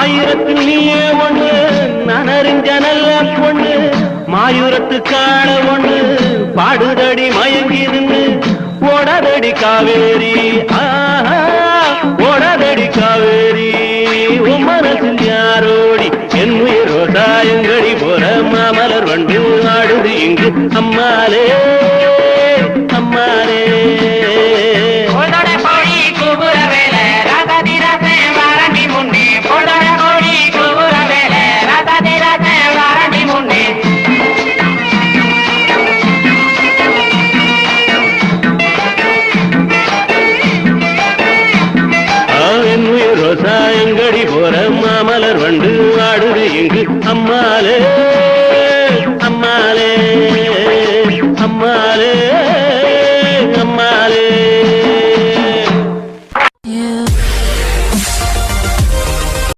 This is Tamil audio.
ஆயிரத்து நீயே ஒண்ணு நான் அறிஞ்ச நல்ல பொண்ணு மாயூரத்து காண ஒண்ணு பாடுதடி மயங்கிருந்து ஓடதடி காவேரி ஓடதடி காவேரி உன் மனசில் யாரோடி என் உயிர் ரோசாயங்கடி போற மாமலர் வண்டு ஆடுது இங்கு அம்மாலே